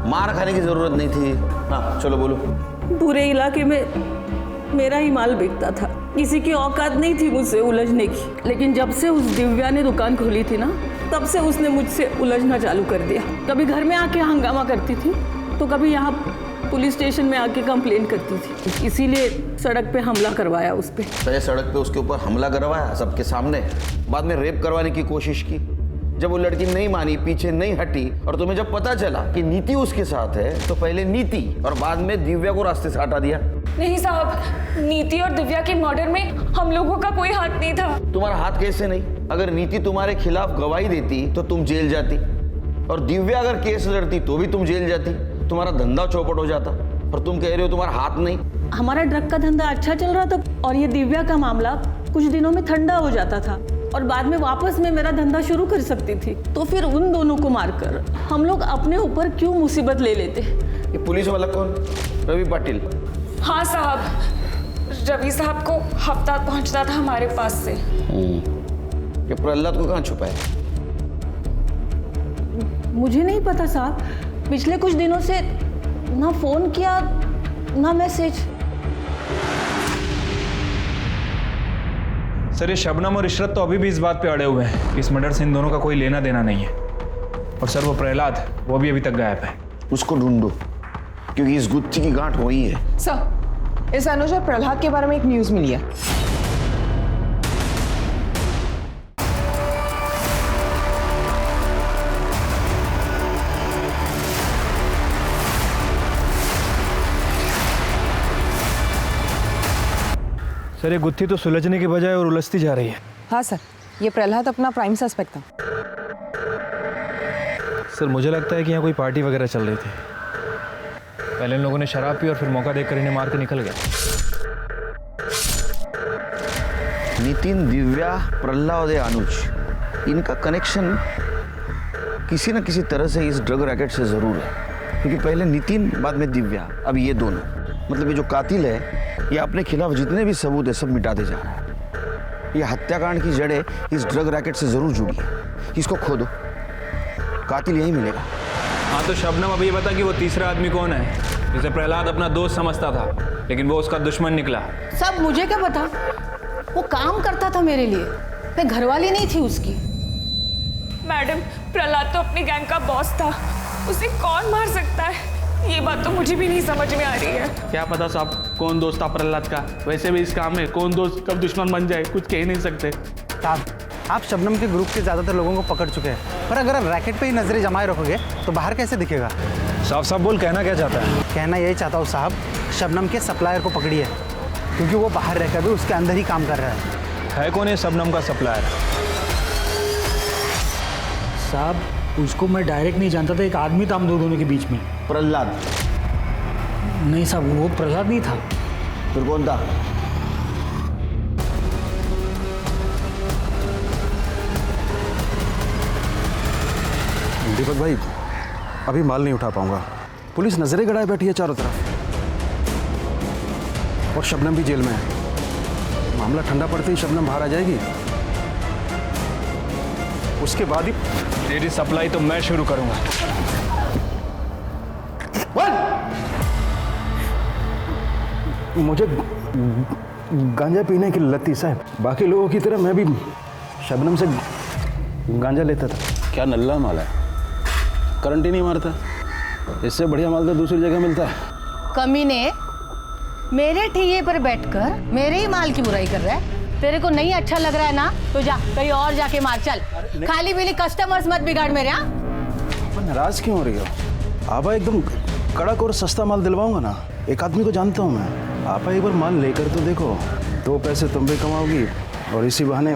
मार खाने की जरूरत नहीं थी। हाँ चलो बोलो। पूरे इलाके में मेरा ही माल बिकता था, किसी की औकात नहीं थी मुझसे उलझने की। लेकिन जब से उस दिव्या ने दुकान खोली थी ना, तब से उसने मुझसे उलझना चालू कर दिया। कभी घर में आके हंगामा करती थी तो कभी यहाँ पुलिस स्टेशन में आके कंप्लेन करती थी। इसीलिए सड़क पे हमला करवाया उस पर। पहले सड़क पे उसके ऊपर हमला करवाया सबके सामने, बाद में रेप करवाने की कोशिश की। जब वो लड़की नहीं मानी, पीछे नहीं हटी और तुम्हें जब पता चला कि नीति उसके साथ है, तो पहले नीति और बाद में दिव्या को रास्ते से हटा दिया। नहीं साहब, नीति और दिव्या के मर्डर में हम लोगों का कोई हाथ नहीं था। तुम्हारा हाथ कैसे नहीं? अगर नीति तुम्हारे खिलाफ गवाही देती तो तुम जेल जाती और दिव्या अगर केस लड़ती तो भी तुम जेल जाती। तुम्हारा धंधा चौपट हो जाता और तुम कह रहे हो तुम्हारा हाथ नहीं। हमारा ड्रग का धंधा अच्छा चल रहा था और ये दिव्या का मामला कुछ दिनों में ठंडा हो जाता था और बाद में वापस में मेरा धंधा शुरू कर सकती थी। तो फिर उन दोनों को मारकर हम लोग अपने ऊपर क्यों मुसीबत ले लेते? ये पुलिस वाला कौन? रवि पाटिल? हाँ साहब, रवि साहब को हफ्ता पहुंचता था हमारे पास से। ये प्रहलाद को कहाँ छुपाया? मुझे नहीं पता साहब, पिछले कुछ दिनों से ना फोन किया ना मैसेज। सर, ये शबनम और इशरत तो अभी भी इस बात पे अड़े हुए हैं, इस मर्डर से इन दोनों का कोई लेना देना नहीं है। और सर वो प्रहलाद, वो भी अभी तक गायब है। उसको ढूंढो, क्योंकि इस गुत्थी की गांठ वही है। सर, इस अनुज और प्रहलाद के बारे में एक न्यूज मिली है। सर ये गुत्थी तो सुलझने के बजाय और उलझती जा रही है। हाँ सर, ये प्रहलाद अपना प्राइम सस्पेक्ट था। सर मुझे लगता है कि यहाँ कोई पार्टी वगैरह चल रही थी। पहले इन लोगों ने शराब पी और फिर मौका देखकर इन्हें मार के निकल गया। नितिन, दिव्या, प्रहलाद और अनुज, इनका कनेक्शन किसी न किसी तरह से इस ड्रग रैकेट से जरूर है, क्योंकि पहले नितिन, बाद में दिव्या, अब ये दोनों। मतलब ये जो कातिल है ये अपने खिलाफ जितने भी सबूत है सब मिटाते जा रहा है। ये हत्याकांड की जड़ें इस ड्रग रैकेट से जरूर जुड़ी है। इसको खोदो, कातिल यही मिलेगा। हाँ तो शबनम अब ये बता कि वो तीसरा आदमी कौन है जिसे प्रहलाद अपना दोस्त समझता था लेकिन वो उसका दुश्मन निकला। सब मुझे क्या पता, वो काम करता था मेरे लिए, मैं घरवाली नहीं थी उसकी। मैडम, प्रहलाद तो अपनी गैंग का बॉस था, उसे कौन मार सकता है? ये बात तो मुझे भी नहीं समझ में आ रही है। क्या पता साहब कौन दोस्त था प्रहलाद का। वैसे भी इस काम में कौन दोस्त कब दुश्मन बन जाए कुछ कह ही नहीं सकते। साहब, आप शबनम के ग्रुप के ज़्यादातर लोगों को पकड़ चुके हैं, पर अगर आप रैकेट पे ही नजरें जमाए रखोगे तो बाहर कैसे दिखेगा? साफ साफ बोल, कहना क्या चाहता है? कहना यही चाहता हूँ साहब, शबनम के सप्लायर को पकड़िए, क्योंकि वो बाहर रहकर भी उसके अंदर ही काम कर रहा है कौन है शबनम का सप्लायर? साहब, उसको मैं डायरेक्ट नहीं जानता था, एक आदमी था हम दोनों के बीच में। प्रहलाद? नहीं साहब, वो प्रहलाद नहीं था। फिर कौन था? दीपक भाई, अभी माल नहीं उठा पाऊंगा। पुलिस नजरें गड़ाए बैठी है चारों तरफ, और शबनम भी जेल में है। मामला ठंडा पड़ते ही शबनम बाहर आ जाएगी, उसके बाद ही तेरी सप्लाई तो मैं शुरू करूंगा। मुझे गांजा पीने की लत थी साहब, बाकी लोगों की तरह मैं भी शबनम से गांजा लेता था। क्या नल्ला माल है, करंट ही नहीं मारता। इससे बढ़िया माल तो दूसरी जगह मिलता है। कमीने, मेरे ठेके पर बैठकर मेरे ही माल की बुराई कर रहा है। तेरे को नहीं अच्छा लग रहा है ना, तो जा कहीं और जाके मार। चल, खाली पीली कस्टमर्स मत बिगाड़ मेरे। यहाँ नाराज क्यों हो रही हो? आपा एकदम कड़क और सस्ता माल दिलवाऊंगा ना। एक आदमी को जानता हूँ मैं, आपा एक बार माल लेकर तो देखो, 2 पैसे तुम भी कमाओगी और इसी बहाने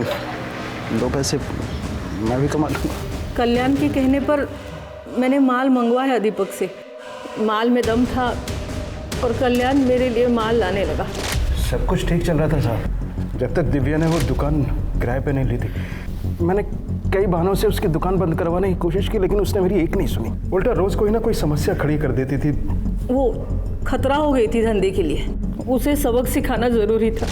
2 पैसे मैं भी कमा लूँगा। कल्याण के कहने पर मैंने माल मंगवाया दीपक से। माल में दम था और कल्याण मेरे लिए माल लाने लगा। सब कुछ ठीक चल रहा था साहब, जब तक दिव्या ने वो दुकान किराए पे नहीं ली थी। मैंने कई बहानों से उसकी दुकान बंद करवाने की कोशिश की, लेकिन उसने मेरी एक नहीं सुनी। उल्टा रोज कोई ना कोई समस्या खड़ी कर देती थी। वो खतरा हो गई थी धंधे के लिए, उसे सबक सिखाना जरूरी था,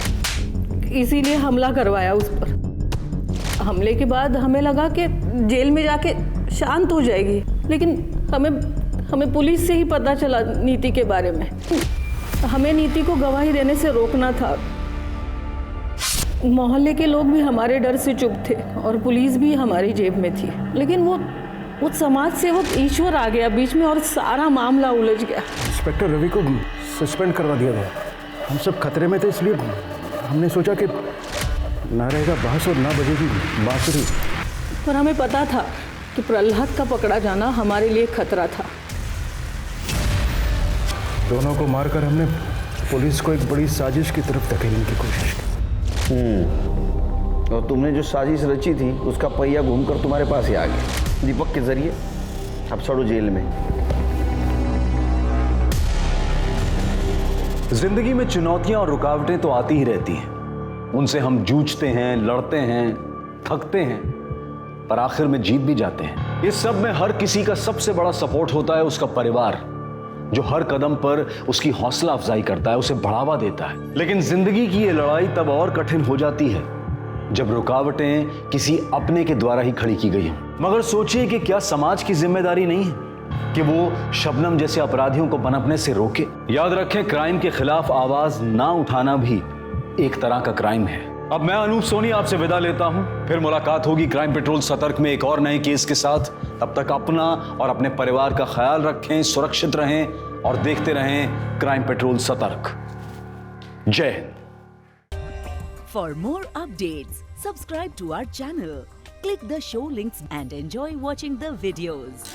इसीलिए हमला करवाया उस पर। हमले के बाद हमें लगा कि जेल में जाके शांत हो जाएगी, लेकिन हमें पुलिस से ही पता चला नीति के बारे में। हमें नीति को गवाही देने से रोकना था। मोहल्ले के लोग भी हमारे डर से चुप थे और पुलिस भी हमारी जेब में थी, लेकिन वो समाज सेवक ईश्वर आ गया बीच में और सारा मामला उलझ गया। इंस्पेक्टर रवि को सस्पेंड करवा दिया गया। हम सब खतरे में थे, इसलिए हमने सोचा कि ना रहेगा बांस और ना बजेगी बांसुरी। पर हमें पता था कि प्रहलाद का पकड़ा जाना हमारे लिए खतरा था। दोनों को मारकर हमने पुलिस को एक बड़ी साजिश की तरफ धकेलने की कोशिश की। और तुमने जो साजिश रची थी उसका पहिया घूमकर तुम्हारे पास ही आ गया दीपक के जरिए। अब सड़ो जेल में। जिंदगी में चुनौतियां और रुकावटें तो आती ही रहती हैं, उनसे हम जूझते हैं, लड़ते हैं, थकते हैं, पर आखिर में जीत भी जाते हैं। इस सब में हर किसी का सबसे बड़ा सपोर्ट होता है उसका परिवार, जो हर कदम पर उसकी हौसला अफजाई करता है, उसे बढ़ावा देता है। लेकिन जिंदगी की ये लड़ाई तब और कठिन हो जाती है जब रुकावटें किसी अपने के द्वारा ही खड़ी की गई हों। मगर सोचिए कि क्या समाज की जिम्मेदारी नहीं है कि वो शबनम जैसे अपराधियों को पनपने से रोके? याद रखें, क्राइम के खिलाफ आवाज ना उठाना भी एक तरह का क्राइम है। अब मैं अनूप सोनी आपसे विदा लेता हूं, फिर मुलाकात होगी क्राइम पेट्रोल सतर्क में एक और नए केस के साथ। तब तक अपना और अपने परिवार का ख्याल रखें, सुरक्षित रहें और देखते रहें क्राइम पेट्रोल सतर्क। जय Hind. For more updates, subscribe to our channel, click the show links and enjoy watching the videos.